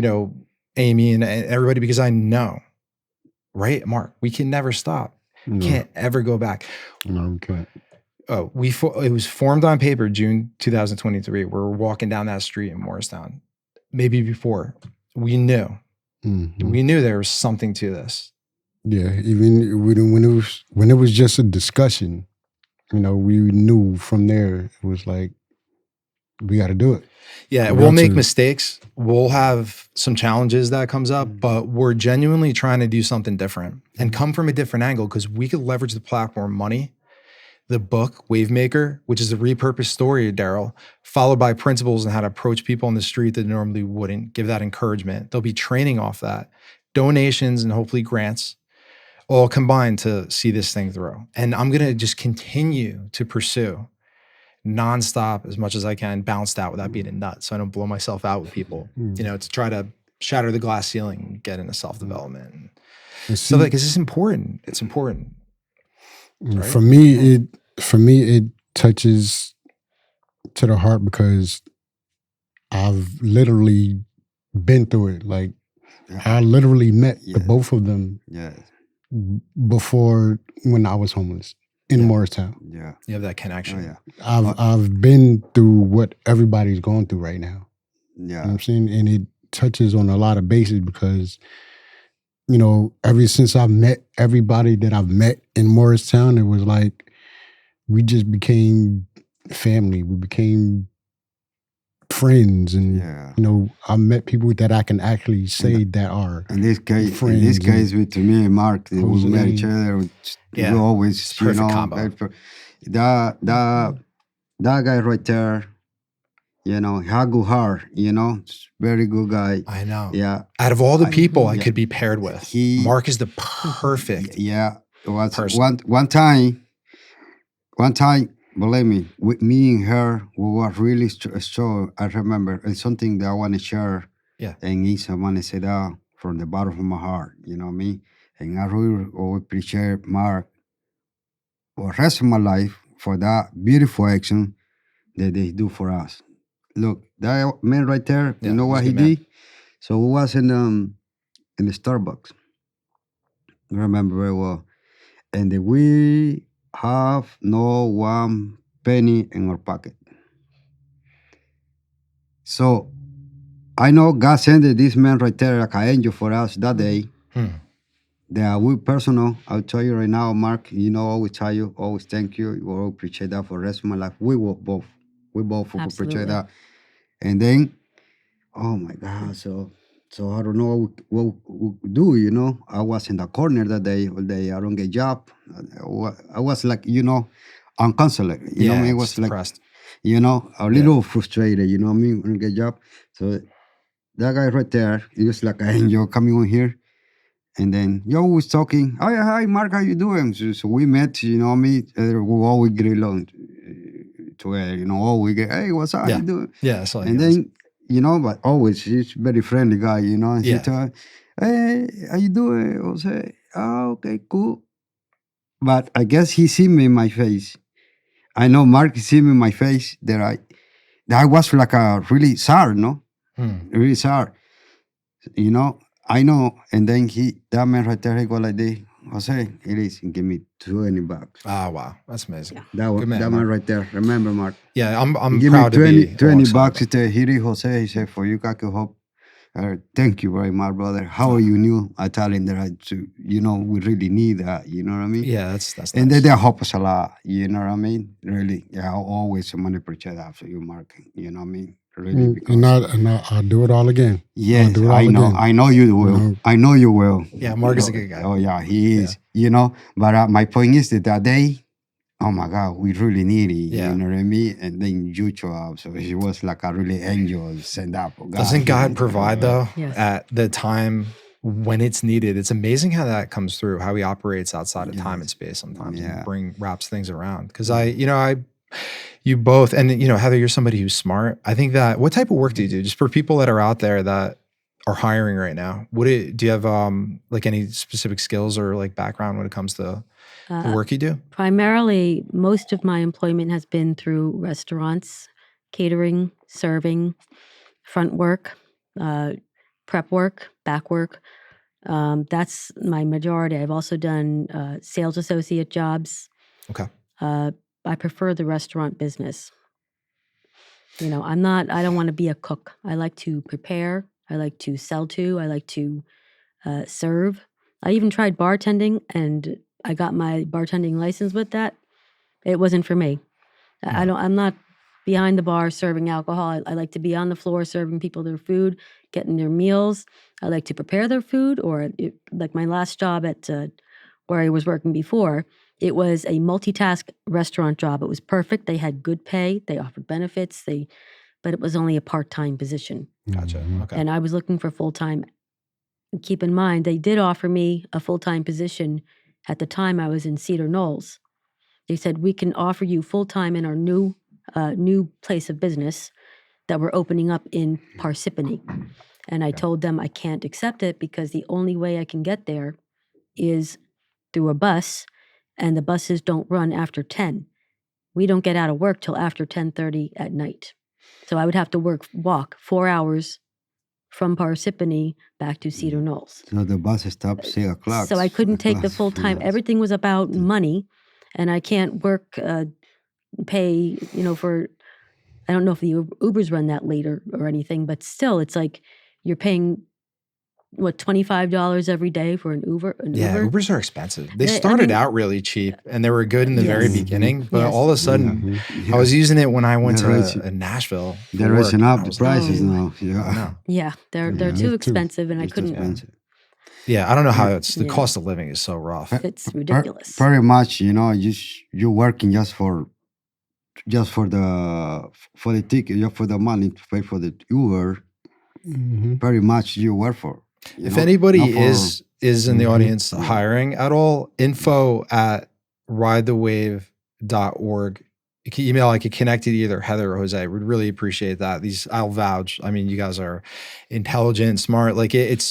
Amy and everybody because I know, right, Mark, we can never stop. No. Can't ever go back. No, we can't. It was formed on paper, June 2023. We're walking down that street in Morristown. Maybe before we knew, we knew there was something to this. Yeah, even when it was just a discussion, we knew from there it was like we got to do it. Yeah, we'll make mistakes. We'll have some challenges that comes up, but we're genuinely trying to do something different and come from a different angle because we could leverage the platform money. The book, Wavemaker, which is a repurposed story of Daryl, followed by principles on how to approach people on the street that normally wouldn't, give that encouragement. There'll be training off that, donations and hopefully grants, all combined to see this thing through. And I'm going to just continue to pursue nonstop as much as I can, bounced out without being a nut so I don't blow myself out with people, to try to shatter the glass ceiling and get into self-development. So like, is this important? It's important. Right? For me, it touches to the heart because I've literally been through it. Like I literally met the both of them before when I was homeless in Morristown. Yeah, you have that connection. I've been through what everybody's going through right now. Yeah, you know what I'm saying, and it touches on a lot of bases because ever since I've met everybody that I've met in Morristown, it was like we just became family. We became friends, and I met people that I can actually say that are in this case. friends. In this case, with me and Mark, we met each other. We always, combo. That guy right there. He had good heart, very good guy. I know. Yeah. Out of all the people I could be paired with, Mark is the perfect person. One time, believe me, with me and her, we were really strong. I remember it's something that I want to share. Yeah. And it's I want to say that from the bottom of my heart, you know what I mean? And I really appreciate Mark for the rest of my life for that beautiful action that they do for us. Look, that man right there, you know what he did? So we was in the Starbucks. I remember very well. And we have no one penny in our pocket. So I know God sent this man right there like an angel for us that day. That we personal, I'll tell you right now, Mark, I always tell you, always thank you. You will appreciate that for the rest of my life. We both appreciate that. And then, oh my God, so I don't know what we do, I was in the corner that day, all day, I don't get job. I was like, unconsolate. You know what I mean? It was depressed. Like, a little frustrated, you know what I mean? When I get job. So that guy right there, he was like an angel coming on here. And then Joe was talking, oh yeah, hi Mark, how you doing? So we met, you know what I mean? We always get along together, we get, hey, what's up? How you doing? Yeah, that's all. And then, but always he's very friendly guy, and he Yeah. told, hey, how you doing? I say, oh, okay, cool. But I guess he see me in my face. I know Mark see me in my face that I was like a really sad, no? Really sad. I know. And then that man right there, he go like this, Jose, it is, and give me $20. Oh, wow. That's amazing. That Good man, man Mark. right there. Remember, Mark? Yeah, I'm Give proud me to be $20 alongside He said, here is Jose. He said, for you, Kaku Hope. Thank you very much, brother. How are you new? I tell him that we really need that. You know what I mean? Yeah, that's nice. And they help us a lot. You know what I mean? Really, yeah. I always want to appreciate that for you, Mark. You know what I mean? Really, because And I'll do it all again. yes, I'll do it all I know. again. I know you will. I know you will. Yeah, Mark is a good guy. Oh yeah, he is. But my point is that day, oh my God, we really need it. Yeah. You know what I mean? And then you show up. So he was like a really angel sent up. Doesn't God provide though Yes. at the time when it's needed? It's amazing how that comes through, how he operates outside of time and space sometimes and wraps things around. Because you both, and Heather, you're somebody who's smart. I think that, what type of work do you do? Just for people that are out there that are hiring right now, do you have like any specific skills or like background when it comes to the work you do? Primarily, most of my employment has been through restaurants, catering, serving, front work, prep work, back work. That's my majority. I've also done sales associate jobs. Okay. I prefer the restaurant business. I don't want to be a cook. I like to prepare. I like to sell to. I like to serve. I even tried bartending, and I got my bartending license with that. It wasn't for me. I'm not behind the bar serving alcohol. I like to be on the floor serving people their food, getting their meals. I like to prepare their food, like my last job at where I was working before. It was a multitask restaurant job. It was perfect. They had good pay. They offered benefits. But it was only a part-time position. Gotcha. Okay. And I was looking for full-time. Keep in mind, they did offer me a full-time position at the time I was in Cedar Knolls. They said, we can offer you full-time in our new place of business that we're opening up in Parsippany. And I told them I can't accept it because the only way I can get there is through a bus, and the buses don't run after 10. We don't get out of work till after 10:30 at night. So I would have to walk 4 hours from Parsippany back to Cedar Knolls. So the bus stopped 6 o'clock. So I couldn't take the full time. Everything was about money, and I can't work, pay, for, I don't know if the Ubers run that late or anything, but still, it's like you're paying, $25 every day for an Uber? Yeah, Ubers are expensive. They started out really cheap, and they were good in the very beginning, but all of a sudden, I was using it when I went to Nashville. They're raising up the prices now. Yeah, they're too expensive, and I couldn't. Yeah, I don't know how the cost of living is so rough. It's ridiculous. Very much, you're working just for the ticket, just for the money to pay for the Uber. Very much you work for. If anybody is in the audience hiring at all, info@ridethewave.org. You can email. I could connect you to either Heather or Jose. We'd really appreciate that. I'll vouch. I mean, you guys are intelligent, smart. Like I've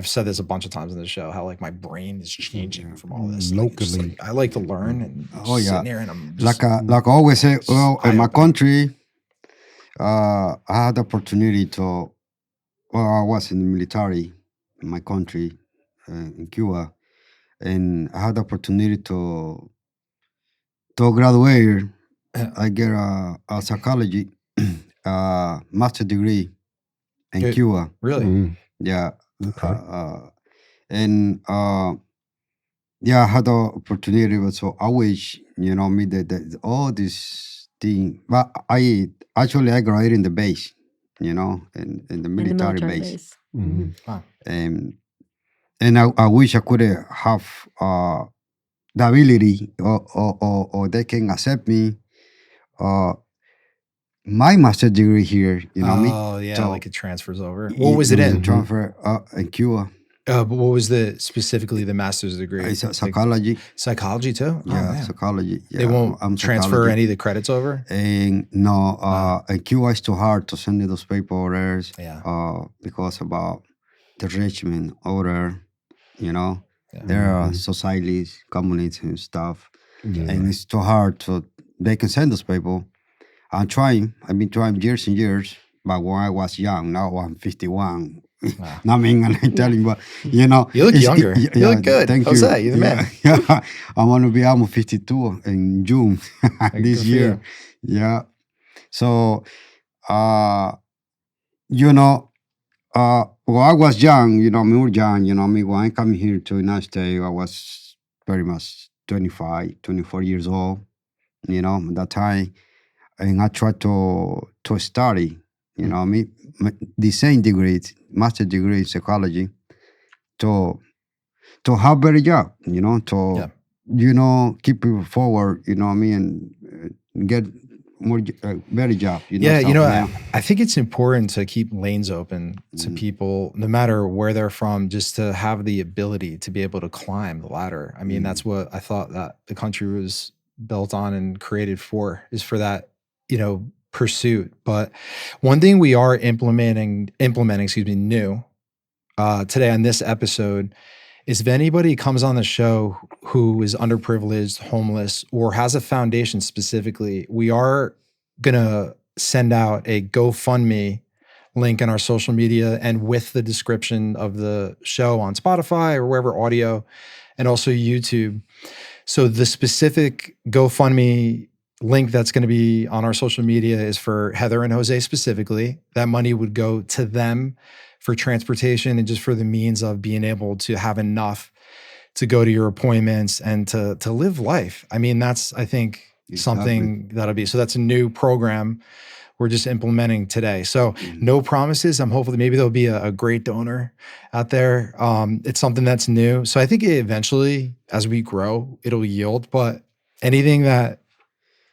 said this a bunch of times in the show, how like my brain is changing from all this. Locally. I like to learn and sitting here and I'm just, like I always say, in my country, I had the opportunity to, I was in the military in my country, in Cuba, and I had the opportunity to graduate. I get a psychology master degree in Cuba. Really? Yeah. Okay. I had the opportunity, so I wish, me that all this thing, but I graduated in the base, in the military base. Wow. And I wish I could have the ability or they can accept me my master's degree here, Oh, yeah, so, like it transfers over. What was it in? Transfer in Cuba. But what was specifically the master's degree? It's psychology. Psychology too? Yeah, psychology. Yeah, They won't I'm transfer psychology. any of the credits over? And no, in Cuba it's too hard to send those people over there. Yeah. Because about the regiment over there, Yeah. there are societies, communities and stuff. Yeah. And it's too hard to, they can send those people. I've been trying years and years, but when I was young, now I'm 51. Wow. I mean, I'm telling you, but You look younger. You look good. Thank Jose, you. you're the man. Yeah. I'm going to be almost 52 in June this Good for year. you. Yeah. So, when I was young, we were young, when I came here to the United States, I was very much 25, 24 years old, at that time. And I tried to study, the same degree, master degree in psychology, to have better job, keep people forward, and get more better job. I think it's important to keep lanes open to people, no matter where they're from, just to have the ability to be able to climb the ladder. I mean, that's what I thought that the country was built on and created for, is for that, pursuit. But one thing we are implementing, new today on this episode is if anybody comes on the show who is underprivileged, homeless, or has a foundation specifically, we are going to send out a GoFundMe link in our social media and with the description of the show on Spotify or wherever audio, and also YouTube. So the specific GoFundMe link that's going to be on our social media is for Heather and Jose specifically. That money would go to them for transportation and just for the means of being able to have enough to go to your appointments and to live life. I mean, that's, I think, something that'll be, so that's a new program we're just implementing today. So no promises. I'm hopeful that maybe there'll be a great donor out there. It's something that's new. So I think eventually, as we grow, it'll yield, but anything that,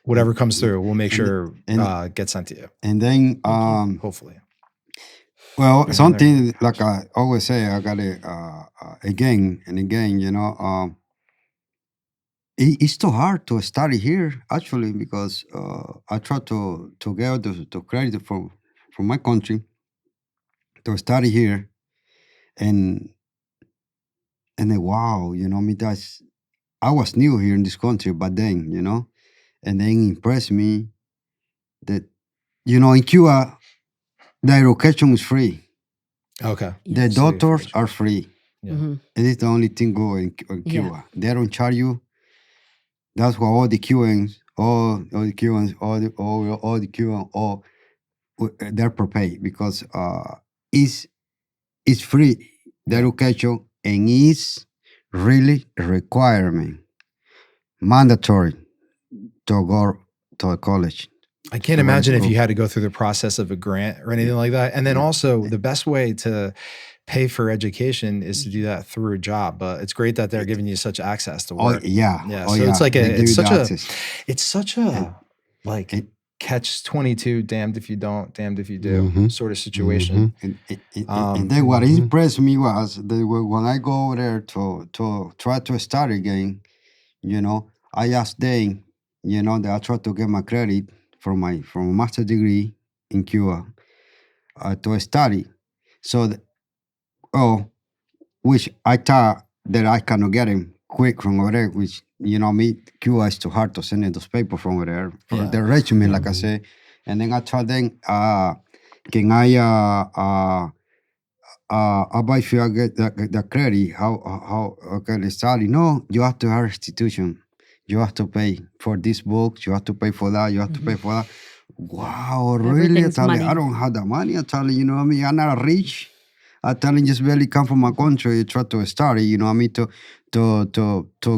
whatever comes through, we'll make sure gets sent to you. And then, hopefully. Well, something like I always say, I got it again and again, it's too hard to study here, actually, because I try to get the credit from my country to study here. And then, wow, I was new here in this country, but then, and then impressed me that, in Cuba, the education is free. Okay. The doctors are free. Yeah. Mm-hmm. It is the only thing going in Cuba. Yeah. They don't charge you. That's why all the Cubans, they're prepaid because it's free. The education, and it's really a requirement, mandatory to go to college. I can't imagine if you had to go through the process of a grant or anything like that. And then also the best way to pay for education is to do that through a job. But it's great that they're giving you such access to work. Yeah. So it's like it's such a catch-22, damned if you don't, damned if you do sort of situation. And then what impressed me was that when I go over there to try to start again, I asked them, that I try to get my credit from a master's degree in Cuba to study. So, which I thought that I cannot get him quick from over there, which, Cuba is too hard to send in those papers from over there. For the regiment, like I say. And then I told them, can I if you get the credit, how can I study? No, you have to have institution. You have to pay for this book. You have to pay for that. You have to pay for that. Wow, really? I don't have the money. I tell you, I'm not rich. I tell you, just barely come from my country. Try to study, to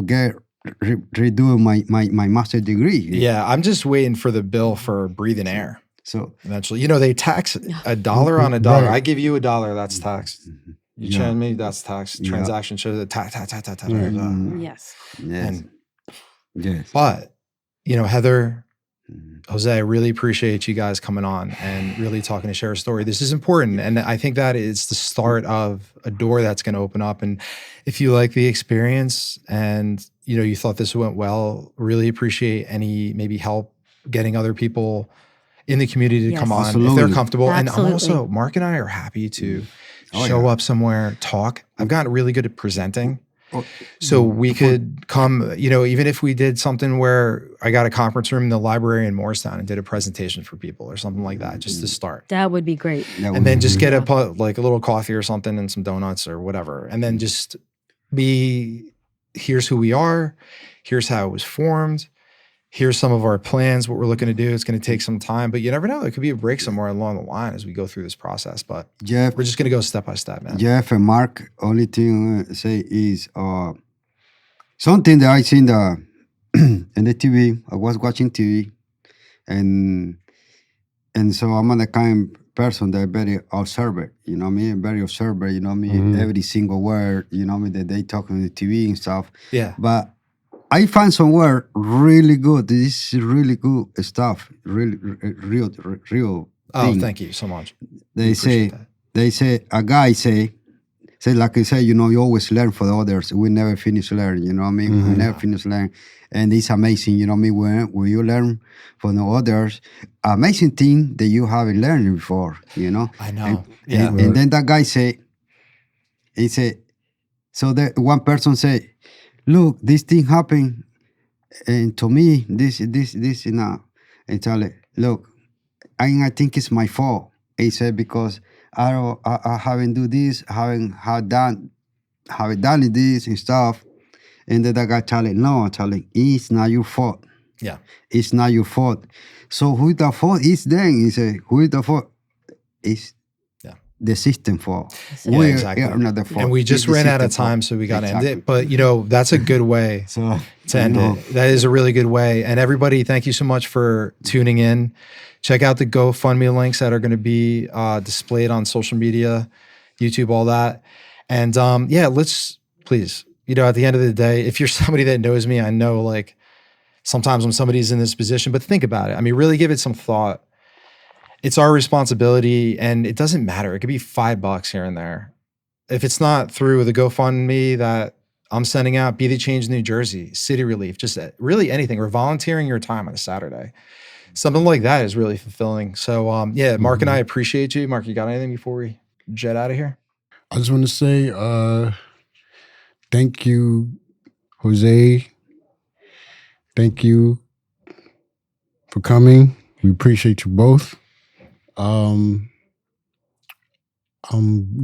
get redo my master's degree. Yeah, I'm just waiting for the bill for breathing air. So eventually, they tax $1 on $1. Right. I give you $1, that's taxed. You charge me, that's taxed. Transaction shows the tax. Yes. Yes. But, Heather, Jose, I really appreciate you guys coming on and really talking to share a story. This is important. And I think that it's the start of a door that's going to open up. And if you like the experience and, you thought this went well, really appreciate any maybe help getting other people in the community to come on if they're Absolutely. comfortable. Absolutely. And I'm also, Mark and I are happy to Oh, show yeah. up somewhere, talk. I've gotten really good at presenting. Oh, So we could come, even if we did something where I got a conference room in the library in Morristown and did a presentation for people or something like that, just to start. That would be great. that And then just get Yeah. a little coffee or something and some donuts or whatever. And then just here's who we are. Here's how it was formed. Here's some of our plans, what we're looking to do. It's going to take some time, but you never know. There could be a break somewhere along the line as we go through this process. But Jeff, we're just going to go step by step, man. Jeff and Mark, only thing I say is something that I seen in the TV. I was watching TV, and so I'm the kind of person that very observant. You know me, very observant. You know me, every single word. You know me that they talk on the TV and stuff. Yeah. But I find some word really good. This is really good stuff. Really, real. Oh, thing. thank you so much. They Appreciate say, that. a guy say like I say, you always learn for the others. We never finish learning, you know what I mean? We never finish learning. And it's amazing, you know what I mean? When you learn from the others, amazing thing that you haven't learned before, you know? I know. And then that guy he said, so that one person say, look, this thing happened, and to me, this, and tell it, look, I think it's my fault. He said, because I haven't do this, haven't done this and stuff. And then that guy tell it, no, it's not your fault. Yeah. It's not your fault. So who the fault is then? He said, who is the fault? It's the system fault. Yeah, We exactly. are not the fault. And we just It's the ran out of system time, fault. so we got to end Exactly. it. But, that's a good way So to end it. That is a really good way. And everybody, thank you so much for tuning in. Check out the GoFundMe links that are going to be displayed on social media, YouTube, all that. And let's please, at the end of the day, if you're somebody that knows me, I know like sometimes when somebody's in this position, but think about it. I mean, really give it some thought. It's our responsibility, and it doesn't matter. It could be $5 here and there. If it's not through the GoFundMe that I'm sending out, Be the Change New Jersey, City Relief, just really anything, or volunteering your time on a Saturday. Something like that is really fulfilling. So, Mark and I appreciate you. Mark, you got anything before we jet out of here? I just want to say thank you, Jose. Thank you for coming. We appreciate you both. I'm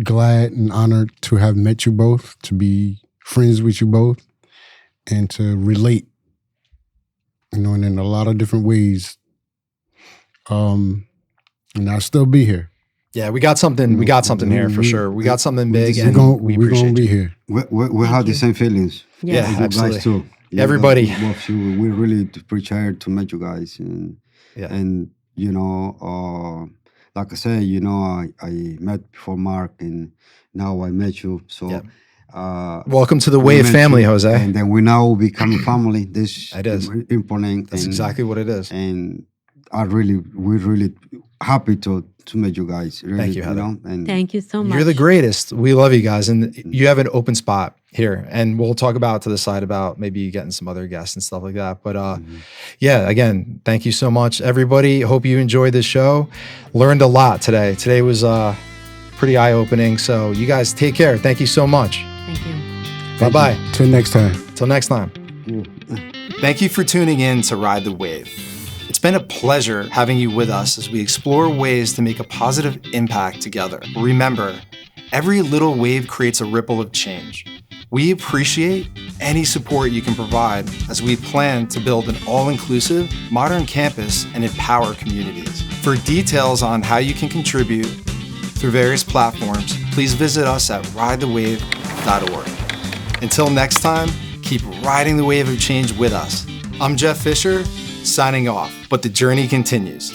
glad and honored to have met you both, to be friends with you both, and to relate, and in a lot of different ways. And I'll still be here. Yeah, we got something. We got something here for sure. We got something big, We're and we We're gonna appreciate be you. here. We have the same feelings. Yes. Yeah, You absolutely. guys too. Yeah, Everybody. both you, we really appreciate to meet you guys, and Yeah. and like I said, I met before Mark, and now I met you. So, Yeah. Welcome to the we Wave met family, you, Jose. And then we now become a family. This It is. important. That's and, exactly what it is. And we're really happy to meet you guys. Really, Thank you, Heather. And Thank you so much. You're the greatest. We love you guys, and you have an open spot here, and we'll talk about to the side about maybe getting some other guests and stuff like that. But again, thank you so much, everybody. Hope you enjoyed this show. Learned a lot today. Today was pretty eye-opening. So you guys take care. Thank you so much. Thank you. Bye-bye. Till next time. Till next time. Thank you for tuning in to Ride the Wave. It's been a pleasure having you with us as we explore ways to make a positive impact together. Remember, every little wave creates a ripple of change. We appreciate any support you can provide as we plan to build an all-inclusive, modern campus and empower communities. For details on how you can contribute through various platforms, please visit us at ridethewave.org. Until next time, keep riding the wave of change with us. I'm Jeff Fisher, signing off, but the journey continues.